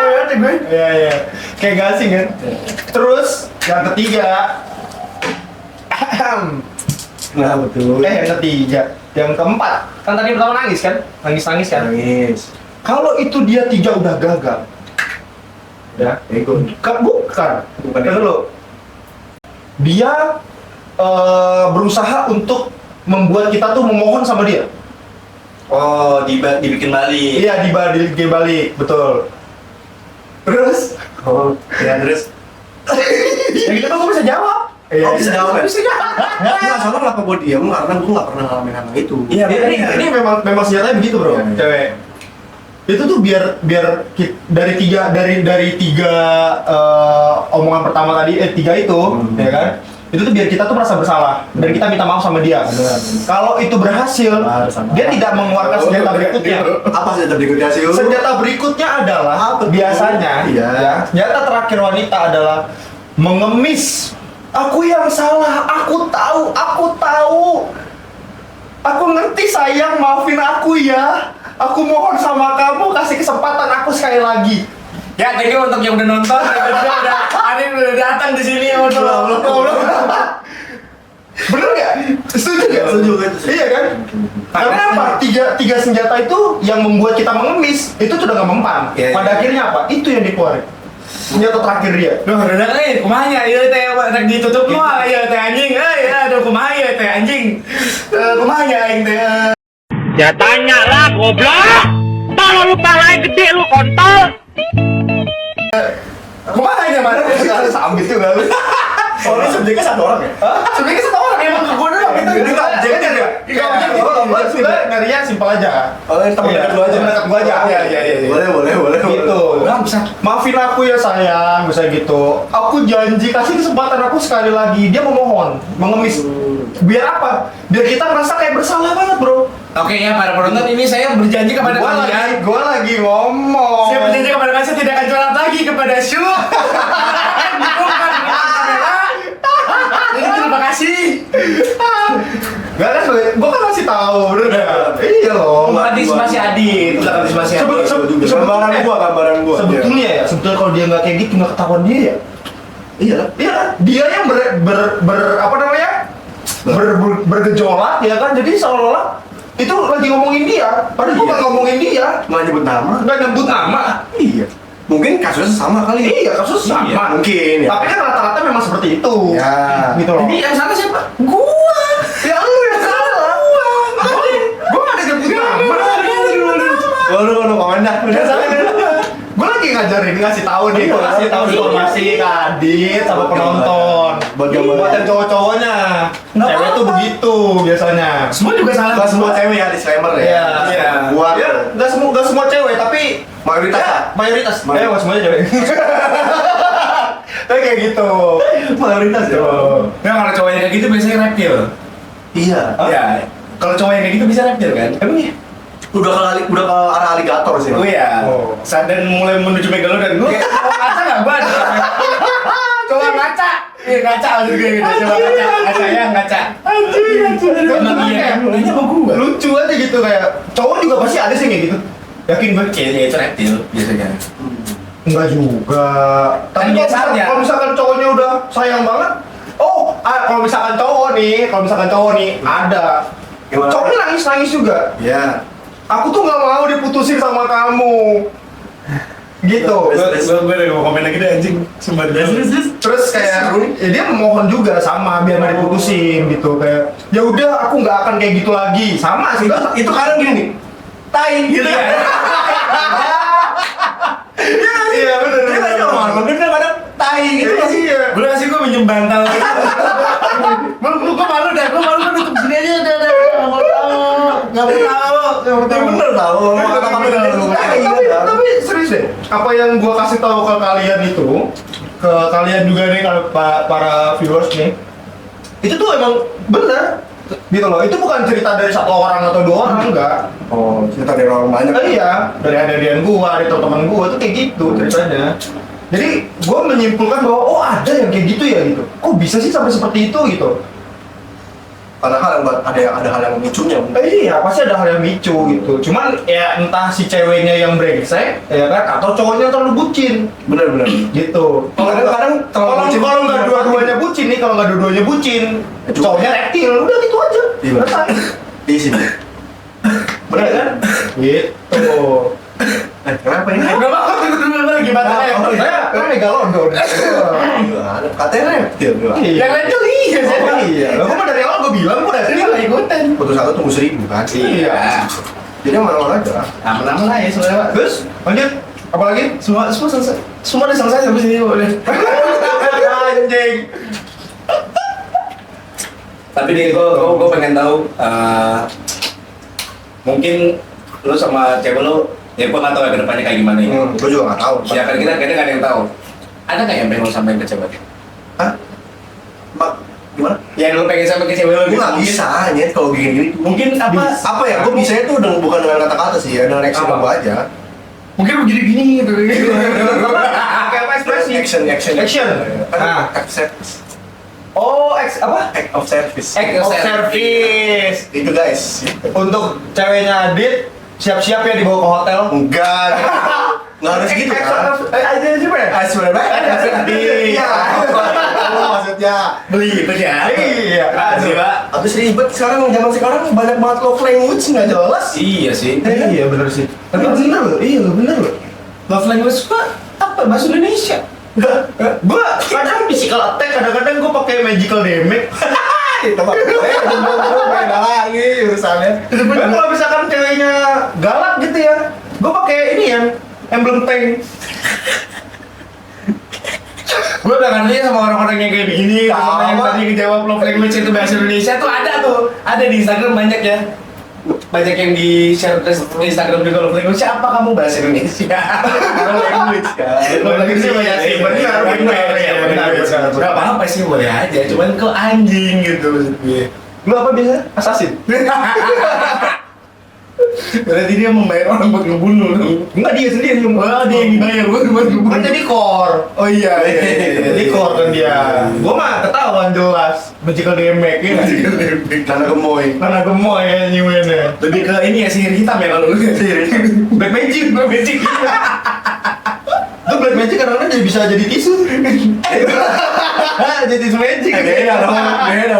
ya, ada gue. Iya, iya. Kayak nggak asing kan? Terus yang ketiga, Nah, betul. yang ketiga, yang keempat, kan tadi pertama nangis kan? Nangis kan? Nangis. Kalau itu dia tiga udah gagal, ya? Ego. Bukan. Bukan Kan ego. dulu. Dia berusaha untuk membuat kita tuh memohon sama dia. Oh, dibikin balik. Iya, di balik, betul. Terus, Oh, ya terus. yang kita tuh bisa jawab. Iya, Oh, bisa jawab ya? Bisa jawab. Nggak salah kenapa gue diam karena gue nggak pernah ngalamin hal itu. Iya, Ini memang senjatanya begitu, bro, Iya, iya. cewek. Itu tuh biar dari tiga omongan pertama tadi, tiga itu, ya kan? Itu tuh biar kita tuh merasa bersalah dan kita minta maaf sama dia. Benar. Kalau itu berhasil, Benar, sama. dia tidak mengeluarkan senjata berikutnya. Apa senjata berikutnya sih? Senjata berikutnya adalah Apa tuh? biasanya, Iya. ya, senjata terakhir wanita adalah mengemis. Aku yang salah, aku tahu. Aku ngerti sayang, maafin aku ya. Aku mohon sama kamu, kasih kesempatan aku sekali lagi. Ya, thank you untuk yang udah nonton. Ada yang udah datang di sini. Bener nggak? Setuju nggak? Setuju kan? Iya kan? Karena apa? Tiga senjata itu yang membuat kita mengemis, itu sudah nggak mempan. Iya, Pada iya. akhirnya apa? Itu yang dikeluarin. Senjata terakhir dia. Duh, udah kumanya, iya teh, rek ditutup mah, iya teh anjing, aduh kumanya teh anjing, kumanya aing teh. Ya tanya lah goblok. Tolong lu palain gede lu kontol. Kumanya mana? Sambit juga lu. Soalnya subjeknya satu orang ya? Sebenarnya satu orang emang ke gua doang, itu Ini nggak objektif ya? Nggak objektif. Gue sudah nyarinya simpel aja. Oh, ini teman Iya, dekat lu aja. teman dekat gua aja. Iya. Boleh. Gitu. Bisa. Maafin aku ya sayang, bisa gitu. Aku janji kasih kesempatan aku sekali lagi. Dia memohon, mengemis. Biar apa? Biar kita ngerasa kayak bersalah banget, bro. Oke ya para penonton, ini saya berjanji kepada kalian. Gua lagi ngomong. Saya berjanji kepada kalian, saya tidak akan curhat lagi kepada Syu. Bukan kamera. Jadi terima kasih. Gak kan, gua kan masih tahu, bener nggak? Iya loh. Antisipasi Adit, untuk antisipasi Sebut- Adit. sebut- Gambaran gua. Sebetulnya ya, sebetulnya kalau dia nggak kayak gitu nggak ketahuan dia ya. Iya lah. Iya kan? Dia yang apa namanya? Bergejolak ya kan? Jadi seolah-olah itu lagi ngomongin dia, padahal gua Iya. nggak ngomongin dia, Nggak nyebut nama. nggak nyebut nama. Iya. Mungkin kasusnya sama kali. Iya, kasus sama. Iya, mungkin ya. Tapi kan rata-rata memang seperti itu. Ya. Gitu loh. Jadi yang salah siapa? Gua. Ya lu yang salah. Gua nggak ada nyebut nama. Waduh, komandan. Udah salah kan? Gue lagi ngasih tahu nih, gue kasih tahu informasi ke Adit sama penonton. Buat gambaran. Buat yang cowok-cowoknya. Cewek tuh begitu biasanya. Semua juga salah. Gak semua cewek ya, disclaimer ya. Iya. Iya. Gua Ya, nggak semua cewek, tapi mayoritas ya, lah. mayoritas. Mayoritas. Nggak semuanya cewek. Tapi kayak gitu. Mayoritas ya. Nah, kalau cowoknya kayak gitu biasanya reptil. Iya. Ya, kalau cowok yang kayak gitu bisa reptil kan? Emang ya? Udah ke arah aligator sih. Oh iya. Oh. Saat dan mulai menuju megalodon. Gue cowok ngaca nggak gue ada. Cowok ngaca. Iya ngaca maksud gue gitu. Coba ngaca ya ngaca. Emang iya kan? Nanya sama gue. Lucu aja gitu kayak cowok juga pasti ada sih kayak gitu. Yakin gue. Kayaknya itu reptil biasanya. Enggak juga. Tapi Kan biasanya. kalau misalkan cowoknya udah sayang banget, kalau misalkan cowok nih ada. Gimana? Cowoknya nangis juga. Iya. Aku tuh nggak mau diputusin sama kamu. Gitu. Gue udah mau komen lagi deh anjing. Sumpah Terus kayak ya dia memohon juga sama biar nggak diputusin gitu kayak ya udah aku nggak akan kayak gitu lagi sama sih Itu kadang gini nih. Tai gitu ya. iya benar Dia nggak sih omongan bener kadang tai gitu nggak sih? iya Gue kasih gue minjem bantal. Gue malu dah, gue malu gue nutup gini aja udah nggak mau tahu. Ya bener tau. tapi serius deh apa yang gua kasih tahu ke kalian itu ke kalian juga nih kalau para viewers nih itu tuh emang bener gitu loh itu bukan cerita dari satu orang atau dua orang enggak. Oh, cerita dari orang banyak. Iya dari aderian gua dari teman gua tuh kayak gitu ceritanya jadi gua menyimpulkan bahwa oh ada yang kayak gitu ya gitu kok bisa sih sampai seperti itu gitu. Padahal ada hal yang micunya. Iya, pasti ada hal yang micu gitu. Cuman ya entah si ceweknya yang brengsek, ya kan, atau cowoknya yang terlalu bucin, Bener. gitu. Kadang-kadang terlalu bucin. Kalau nggak dua-duanya bucin nih, kalau nggak dua-duanya bucin, cowoknya reptil, udah gitu aja. Iya. Selesai. Di sini. Bener kan? Gitu. Kenapa ini? Gimana? Saya kan megalodon. Katanya reptil. Yang lain tuh iya. Oh iya, lo gua dari awal gua bilang gua reptil. Nggak ikutan. Putus satu tunggu 1000 kan? Iya. Jadi aman-aman aja. Aman-aman lah ya sebenarnya Pak. Terus lanjut, apa lagi? Semua selesai. Semua udah selesai sampai sini udah. Anjing. Tapi nih gue pengen tahu mungkin lu sama cewek lu ya gue nggak tahu ya kedepannya kayak gimana ya. Gue juga nggak tahu. Ya kan kita kadang nggak ada yang tahu. Ada nggak yang pengen lu sampaikan ke cewek? Hah? Gimana? Ya lu pengen sampai ke cewek lu Gue nggak bisa nyet kalau gini-gini. Mungkin apa? Apa ya? Gue bisa itu bukan dengan kata-kata sih ya, dengan action Apa? gue aja. Mungkin lu gini gitu. Kayak apa ekspresi? Action. Action. Nah, Ah. act service. Oh, apa? Act of service. Act Of service. Itu guys. Untuk ceweknya Adit, siap-siap ya dibawa ke hotel. Enggak. Nggak harus gitu kan? Aja siapa ya? Sebenarnya iya. Maksudnya Beli itu ya. Iya. Kasih Pak. habis ribet sekarang zaman sekarang banyak banget love language nggak jelas. Iya sih. Iya bener sih. Tapi bener loh, iya bener loh. Love language Pak apa bahasa Indonesia? Gua kadang physical attack, kadang-kadang gua pakai magical damage. Itu mah beda lagi urusannya. Sebenarnya kalau misalkan ceweknya galak gitu ya, gua pakai ini yang emblem tank. Gue udah ngerti sama orang-orang yang kayak begini, sama yang Sama. tadi ngejawab love language itu bahasa Indonesia tuh ada di Instagram banyak ya. Banyak yang di share di Instagram juga love language apa kamu bahasa Indonesia? Love language kan. Love language banyak sih, benar. Gak apa-apa sih boleh aja, cuman kok anjing gitu maksud gue. Lu apa biasa? Assassin. Berarti dia membayar orang buat ngebunuh. Enggak dia sendiri yang Oh, dia yang dibayar buat ngebunuh. kan jadi core. Oh iya. Jadi core kan dia. Gua mah ketahuan jelas magical damage ya. Karena gemoy. Karena gemoy ya nyuwennya. Lebih ke ini ya sihir hitam ya kalau lu. Black magic. Itu black magic kadang-kadang jadi bisa jadi tisu. Jadi tisu magic. Beda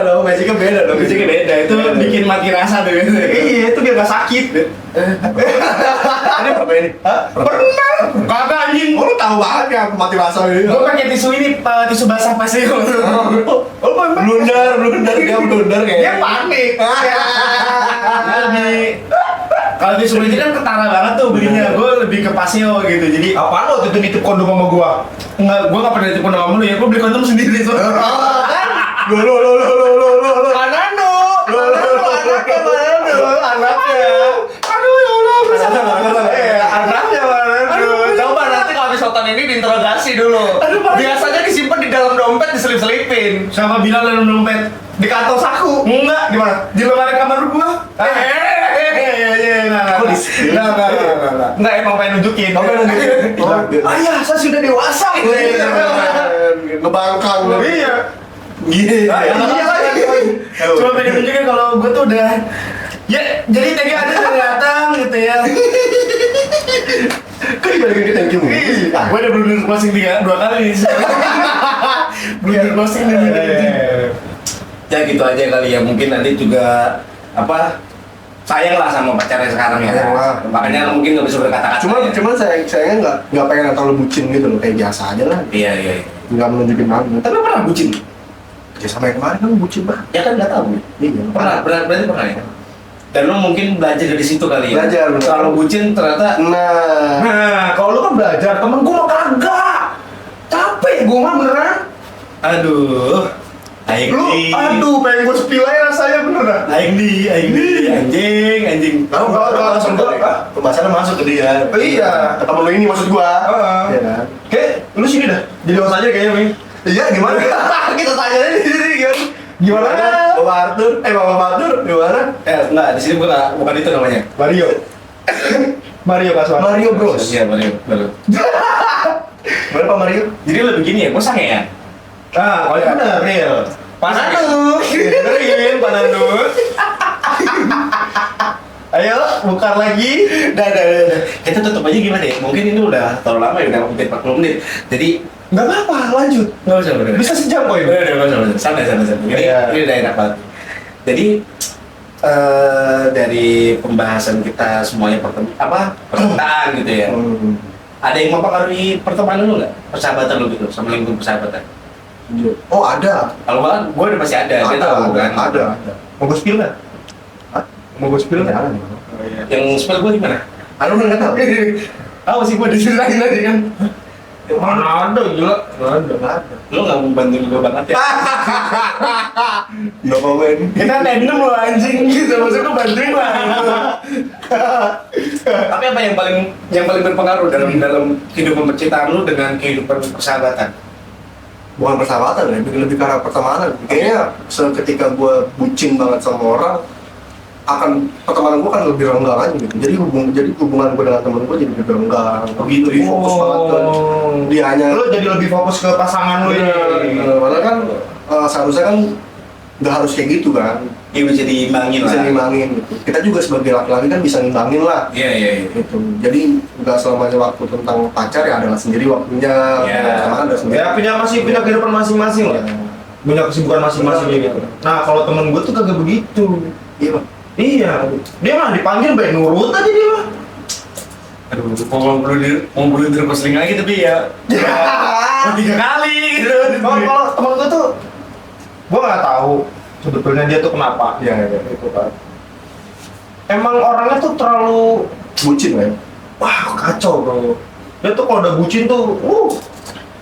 dong, magicnya beda dong. Magicnya beda, itu bikin mati rasa tuh. Iya, itu biar gak sakit. Ini apa ini? Pernah. Kagak anjing. Oh, lu tahu banget ya mati rasa ini. Gue pakai tisu ini, tisu basah pasti. Blunder dia blunder Dia kayaknya. panik. Dia lebih kalau tisu ini kan ketara banget tuh belinya. Gue lebih ke paseo gitu. Jadi Apaan lo tuh nitip kondom sama gua? gue nggak pernah nitip kondom sama lu ya. Gue beli kondom sendiri tuh. Lo. Anano. Anaknya. Aduh ya Allah, Anaknya mana? Coba sama bilang dalam dompet di kantong saku. Enggak, di mana? Di lemari kamar gua. Enggak, emang pengen nunjukin. Ayah, saya sudah dewasa. Ngebangkang. Iya. Iya. Cuma pengen nunjukin kalau gua tuh udah ya, jadi tadi ada yang datang gitu ya. Kok dibalikin ke thank you? Gue udah blunder closing 2 kali. Blunder closing Ya gitu aja kali ya, mungkin nanti juga sayang lah sama pacarnya sekarang ya. Sayang lah. Makanya mungkin nggak bisa berkata-kata. Cuman sayangnya nggak pengen terlalu bucin gitu loh, kayak biasa aja lah. Iya. Nggak menunjukin banget. Tapi pernah bucin? Ya sama yang kemarin kan bucin banget. Ya kan nggak tahu. Iya. Berarti pernah ya. Dan lo mungkin belajar dari situ kali ya. Belajar, bener. Kalau bucin ternyata Nah, kalau lu kan belajar, temen gua mah kagak. Capek gua mah beneran. aduh. Aduh, pengen gua spill aja rasanya beneran. Aing di anjing. Tahu langsung pembahasannya masuk ke dia. Iya. Temen lu ini maksud gua. Iya kan? Kayak lu sini dah. Jadi host aja kayaknya, Ming. Iya gimana? Kita tanya aja di sini kan. Gimana? Bapak Arthur, gimana? Enggak, di sini bukan itu namanya. Mario. Mario Kasuan. Mario Bros. Iya, Mario. Gimana Pak Mario? Jadi lo begini ya, kok sange ya? Oh ya bener, real. Pananus. Dengerin Pananus. Ayo, bukar lagi. Dah. Kita tutup aja gimana ya? Mungkin ini udah terlalu lama ya, udah hampir 40 menit. Jadi Nggak apa-apa, lanjut. nggak usah bener. Bisa sejam kok ini. Nggak usah. Santai. Iya. Ini udah enak banget. Jadi dari pembahasan kita semuanya pertemanan gitu ya. Ada yang mempengaruhi pertemanan lu nggak? Persahabatan lu gitu, sama lingkungan persahabatan. Oh ada. Kalau gue udah pasti ada. Dia tahu kan? Ada. Mau gue spill nggak? Hah? Mau gue spill nggak? Jangan. Yang spell gue gimana? Lu nggak tahu? Tahu sih gue diseritain tadi kan. Mana ada, gila. Nggak ada. Lu nggak mau bantuin gue banget ya? Nggak mau gue ini. Kita tandem lo anjing gitu, maksud gue bantuin lah. Tapi apa yang paling berpengaruh dalam kehidupan percintaan lu dengan kehidupan persahabatan? Bukan persahabatan ya, lebih ke arah pertemanan. Kayaknya seketika gue bucin banget sama orang, pertemanan gue kan lebih renggang aja gitu. Jadi hubungan gue dengan temen gue jadi lebih renggang. Begitu lebih fokus banget ke dia hanya. Lu jadi lebih fokus ke pasangan lu ini. Padahal kan seharusnya kan nggak harus kayak gitu kan. Ya bisa diimbangin Bisa lah. ngimbangin gitu. Kita juga sebagai laki-laki kan bisa ngimbangin lah. Iya. Gitu. Jadi nggak selamanya waktu tentang pacar ya adalah sendiri waktunya. Iya. Sama ada sendiri. Ya punya kehidupan masing-masing lah. Punya kesibukan masing-masing gitu. Nah, kalau temen gue tuh kagak begitu. Iya Bang. Iya, dia mah dipanggil baik nurut aja dia mah. Aduh, mau blunder posting lagi tapi ya. Mau 3 kali gitu. Kalau temen gue tuh, gue nggak tahu sebetulnya dia tuh kenapa. Iya. Itu kan. Emang orangnya tuh terlalu Bucin kan? wah kacau bro. Dia tuh kalau udah bucin tuh,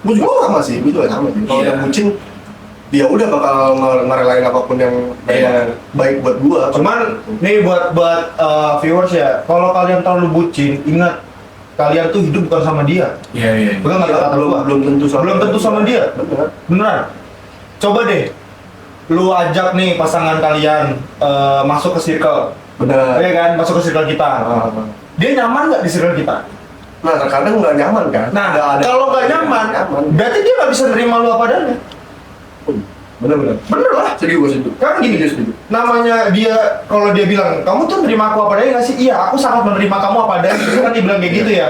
Gue juga sama sih, gue juga sama sih. Kalau Iya. udah bucin, dia udah bakal ngerelain apapun yang Iya. baik buat gua. cuman nih buat viewers ya, kalau kalian terlalu bucin, ingat kalian tuh hidup bukan sama dia. Iya. Bukan kata-kata gua. belum tentu sama dia. Bener. Beneran. Coba deh, lu ajak nih pasangan kalian masuk ke circle, Bener. ya kan? Masuk ke circle kita. Dia nyaman nggak di circle kita? Nah, terkadang nggak nyaman kan? Nah, kalau nggak nyaman, berarti dia nggak bisa nerima lu apa adanya. Bener. Bener lah. Setuju, gue setuju. Kan gini, Setuju. namanya dia, kalau dia bilang, kamu tuh nerima aku apa adanya nggak sih? Iya, aku sangat menerima kamu apa adanya. Itu kan dia bilang kayak gitu ya.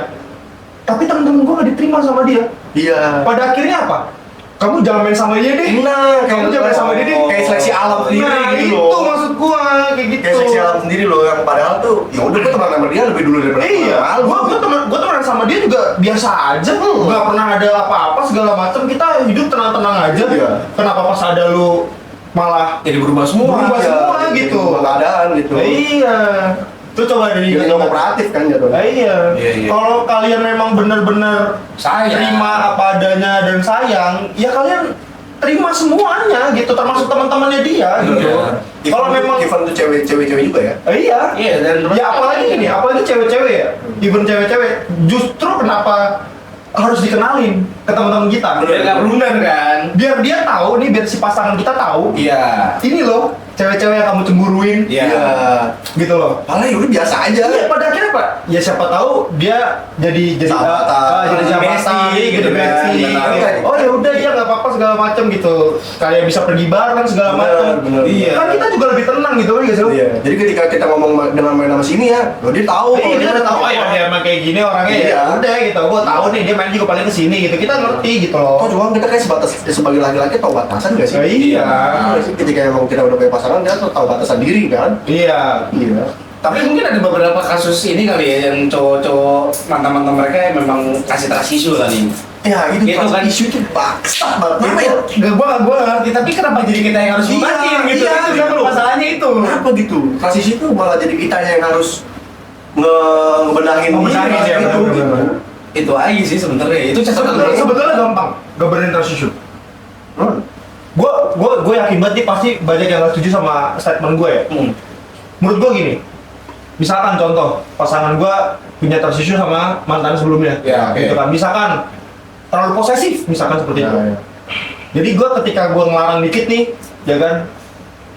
Tapi temen-temen gue nggak diterima sama dia. Iya. Pada akhirnya apa? Kamu jangan main sama dia deh. Nah, Kamu jangan main sama dia deh. kayak seleksi alam sendiri Nah, gitu itu loh. maksud gua, kayak gitu. Kayak seleksi alam sendiri loh, yang padahal tuh ya udah gue teman sama dia lebih dulu daripada Iya, gua temenan sama dia juga biasa aja, nggak pernah ada apa-apa segala macam. Kita hidup tenang-tenang aja. Iya. Kenapa pas ada lu malah Jadi berubah semua. berubah semua gitu? keadaan gitu. Iya. Itu coba dari Jadi nggak kooperatif kan jatuhnya. Iya. Iya. Kalau kalian memang benar-benar Sayang. terima apa adanya dan sayang, ya kalian terima semuanya gitu, termasuk teman-temannya dia gitu. Iya. Kalau memang Even tuh cewek-cewek juga ya. iya. Iya, dan Ya apalagi ini, apalagi cewek-cewek ya. Even cewek-cewek, justru kenapa harus dikenalin ke teman-teman kita. Biar nggak blunder kan? Biar dia tahu nih, biar si pasangan kita tahu. Iya. Ini loh, cewek-cewek yang kamu cemburuin. Iya. Gitu loh. Malah ya udah biasa aja. Iya, pada akhirnya apa? Ya siapa tahu dia jadi Sahabatan. jadi sahabatan, Bestie, jadi gitu kan. bestie. Benar. Oh ya udah iya nggak apa-apa segala macam gitu. Kayak bisa pergi bareng segala Benar, macam. benar. Iya. Kan kita juga lebih tenang gitu kan guys. Iya. Jadi ketika kita ngomong dengan main sama sini ya, dia tahu. Iya, dia udah tahu, oh ya dia emang kayak gini orangnya Iya. ya udah gitu. Gua tahu nih dia main juga paling kesini gitu. Kita ngerti gitu Oh loh. cuma kita kayak sebatas sebagai laki-laki tahu batasan gak sih? Oh, iya. Nggak sih? Ketika emang kita udah punya pasangan, kita tahu batasan diri kan? Iya. Iya. Tapi mungkin ada beberapa kasus ini kali ya yang cowok-cowok mantan-mantan mereka yang memang kasih trust issue kali. Ya itu Itu trust kan. issue itu bangsat banget. Kenapa ya? Gua ngerti, tapi kenapa jadi kita yang harus Iya, ngobatin gitu? iya, Itu gitu. masalahnya itu. Kenapa gitu? Trust issue itu malah jadi kita yang harus ngebenahin Ngebenahin, dia, ya, gitu. benar-benar. Itu aja sih sebenarnya. Itu catatan Sebetulnya gampang, gambarin trust issue. Hmm. Gue yakin banget nih pasti banyak yang gak setuju sama statement gue ya. Menurut gue gini, misalkan contoh pasangan gue punya trust issue sama mantan sebelumnya, Ya, oke. gitu kan. Misalkan terlalu posesif, misalkan seperti itu. Ya. Jadi gue ketika gue ngelarang dikit nih, ya kan,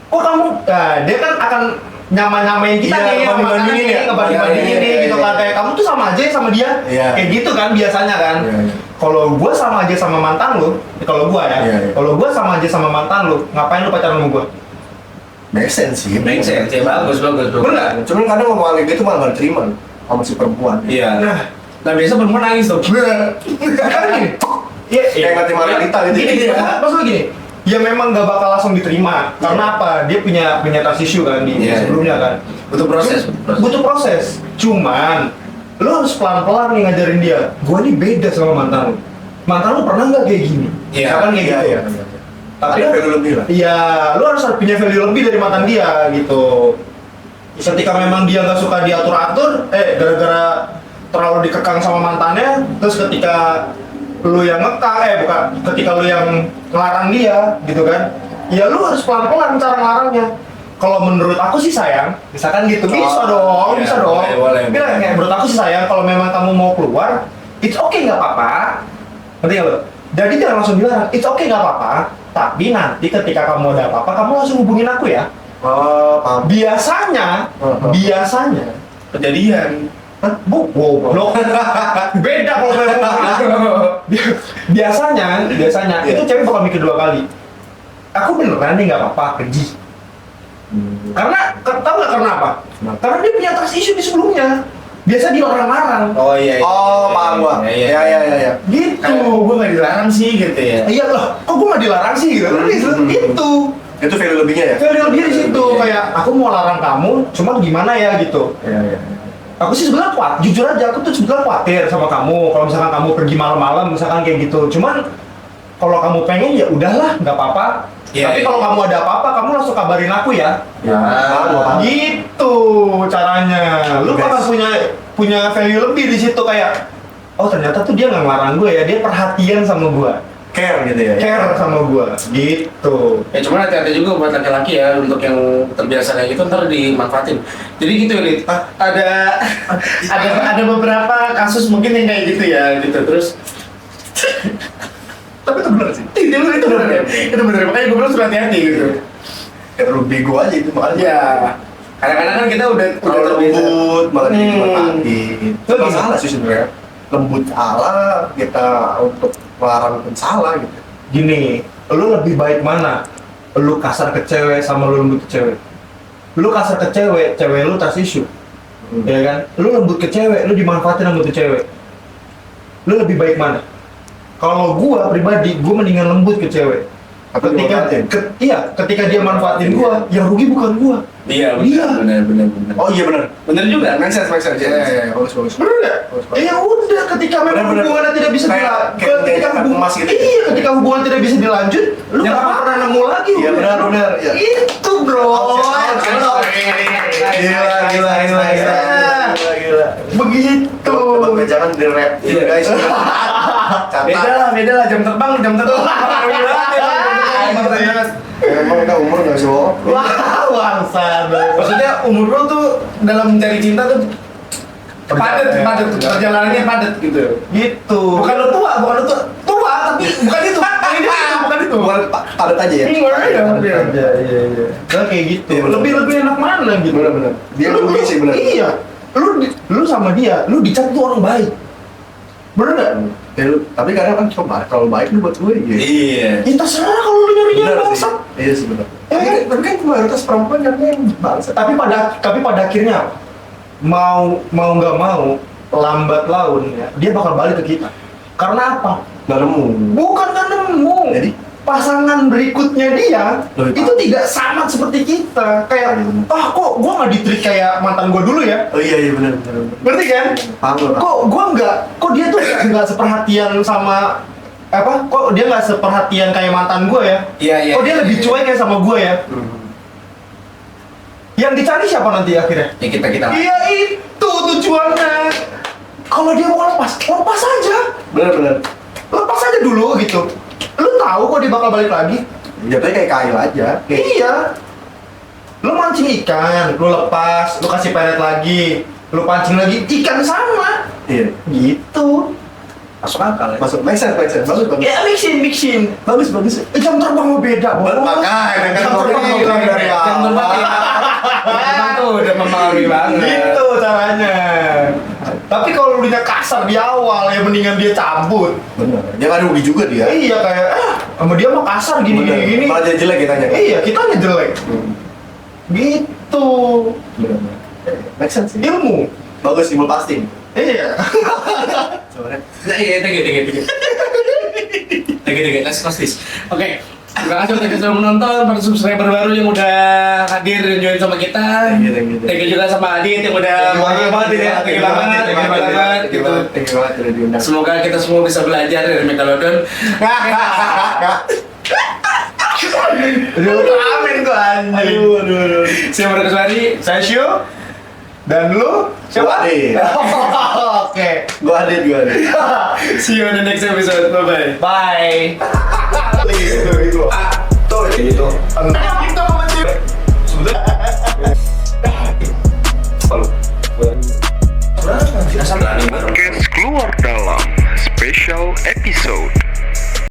oh kamu, nah, dia kan akan nyamain kita Iya, nih, ngebanding-bandingin ya? ngebanding-bandingin Iya, nih, iya, gitu iya. kan, kayak kamu tuh sama aja sama dia, Iya. kayak gitu kan biasanya kan. Iya, iya. Kalau gue sama aja sama mantan lu, kalau gue ya, Iya, iya. kalau gue sama aja sama mantan lu, ngapain lu pacaran sama gue? Make sense sih. Make sense, ya bagus. Bener nggak? Cuman kadang ngomong kayak gitu malah gak terima sama si perempuan. Iya. Nah, Nah biasa perempuan nangis tuh. kan gini, iya, Kayak nggak terima realita gitu. Gini, maksudnya gini, ya memang gak bakal langsung diterima, karena apa? Dia punya trust issue kan di Iya. sebelumnya kan. Butuh proses. Butuh proses. Cuman lu harus pelan-pelan nih ngajarin dia. Gua nih beda sama mantan lu. Mantan lu pernah nggak kayak gini? Iya. Misalkan kayak gitu. Iya. Tapi Ada value lebih lah. iya, lu harus punya value lebih dari mantan dia gitu. Ketika memang dia nggak suka diatur-atur, gara-gara terlalu dikekang sama mantannya, terus ketika lu yang ngekang, bukan, ketika lu yang ngelarang dia, gitu kan? Ya lu harus pelan-pelan cara ngelarangnya. Kalau menurut aku sih sayang, misalkan gitu, bisa dong, iya, bisa dong. boleh. Bilang kayak menurut aku sih sayang, kalau memang kamu mau keluar, it's okay nggak apa-apa. Ngerti nggak lo? Jadi jangan langsung bilang, it's okay nggak apa-apa. Tapi nanti ketika kamu ada apa-apa, kamu langsung hubungin aku ya. Oh, paham. Biasanya, biasanya Kejadian. Hah? Goblok. Beda kalau memang. Biasanya itu cewek bakal mikir 2 kali. Aku beneran nih nggak apa-apa pergi. Karena tahu nggak karena apa? Karena dia punya trust issue di sebelumnya. Biasa dilarang-larang. Oh iya. Oh, paham gua. Iya. Iya. Gitu. Gue nggak dilarang sih gitu ya. Iya loh, kok gue nggak dilarang sih gitu? Itu. Itu value lebihnya ya? Value lebih di situ, kayak aku mau larang kamu, cuman gimana ya gitu. Iya. Aku sih sebenarnya jujur aja, aku tuh sebenarnya khawatir sama kamu. Kalau misalkan kamu pergi malam-malam, misalkan kayak gitu. Cuman kalau kamu pengen ya udahlah, nggak apa-apa. Iya, Tapi iya. kalau kamu ada apa-apa, kamu langsung kabarin aku ya. Ya, paham. Gitu caranya. Lu Guys. bakal punya value lebih di situ kayak, oh ternyata tuh dia nggak ngelarang gue ya, dia perhatian sama gue, Care gitu ya? care sama gue, gitu. Ya cuman hati-hati juga buat laki-laki ya, untuk yang terbiasa kayak gitu ntar dimanfaatin. Jadi gitu Lid, ada beberapa kasus mungkin yang kayak gitu ya gitu terus. Tapi itu bener sih. Itu bener ya, itu bener makanya gue bilang suruh hati-hati gitu. Kayak terlalu bego aja itu makanya. Ya, kadang-kadang kan kita udah Terlalu terbiasa. lembut, malah jadi dimanfaatin. Itu Itu masalah sih sebenarnya. Lembut salah, kita untuk melarang pun salah gitu. Gini, lu lebih baik mana? Lu kasar ke cewek sama lu lembut ke cewek? Lu kasar ke cewek, cewek lu trust issue, ya kan? Lu lembut ke cewek, lu dimanfaatin sama tuh cewek. Lu lebih baik mana? Kalau gua pribadi, gua mendingan lembut ke cewek. Atau Ketika dimanfaatin? ketika dia manfaatin gua, yang rugi bukan gua. Iya, Iya. benar. Oh iya benar. Bener juga. Make sense. Bagus. Bener nggak? Ya udah, ketika memang Bener-bener. hubungannya tidak bisa Kayak ketika emas gitu. iya, ketika hubungan tidak bisa dilanjut, lu Ya, nggak apa? pernah nemu lagi. Iya hubungan. benar. Iya. Itu bro. Gila. Begitu. Jangan di rap ini guys. Beda lah jam terbang. Emang udah umur nggak sih? Wah, bangsa. Maksudnya umur lo tuh dalam mencari cinta tuh padat perjalanannya padat gitu. Gitu. Bukan lu tua, tapi bukan itu. Bukan itu. Bukan padat aja ya. Iya. Nah, kayak gitu. Iya, bener. Lebih enak mana gitu. Bener-bener. Dia rugi sih bener. Iya. Lu sama dia, lu dicap tuh orang baik. Bener nggak? Ya, tapi kadang kan coba kalau baik lu buat gue gitu. Iya. Ya terserah kalau lu nyari Bener bangsa. sih. Iya sih bener. Ya kan? Tapi kan mayoritas perempuan nyarinya yang bangsa. Tapi pada akhirnya mau nggak mau lambat laun ya, dia bakal balik ke kita. Karena apa? Nggak nemu. Bukan nggak nemu. Jadi? Pasangan berikutnya dia Lebih itu tidak sama seperti kita. Kayak, kok gua nggak di-treat kayak mantan gua dulu ya? Oh iya bener. Ngerti kan? Paham lo. Kok dia tuh nggak seperhatian sama apa? Kok dia nggak seperhatian kayak mantan gua ya? Iya. Kok dia lebih cuek kayak sama gua ya? Yang dicari siapa nanti akhirnya? Ya kita. Iya itu tujuannya. Kalau dia mau lepas aja. Bener. Lepas aja dulu gitu. Lu tahu kok dia bakal balik lagi. Jatuhnya kayak kail aja. Iya. Lu mancing ikan, lu lepas, lu kasih pelet lagi, lu pancing lagi, ikan sama. Iya. Gitu. Masuk akal ya. Masuk. Make sense. Bagus. Ya mixin. Bagus. Jam terbang mah beda, Bos. Makanya kan Jam gua terbang mah bilang beda. dari Yang awal. memang tuh udah mempengaruhi banget. Gitu caranya. Tapi kalau lu kasar di awal ya mendingan dia cabut. Bener. Dia kan rugi juga dia. Iya kayak sama dia mah kasar gini. Malah jadi jelek kitanya. Iya, kita jelek. Gitu. Bener. Make sense sih. Ilmu. Bagus timbul pasti. Iya. Coba deh. Iya, thank you. Let's close this. Oke. Terima kasih untuk sudah menonton, para subscriber baru yang udah hadir dan join sama kita. Thank you. Thank you juga sama Adit yang udah banyak banget ya. Thank you banget. Gitu. Thank you banget udah diundang. Semoga kita semua bisa belajar dari Megalodon. Aduh, amin gua anjing. Aduh. Saya Markus Wari. Saya Syu. Dan lu siapa? Gua Adit. Oke. Gua Adit. See you on the next episode. Bye-bye. Bye. Itu. Tuh gitu. Kita mau mencuri. Podcast Keluar Dalam Special Episode.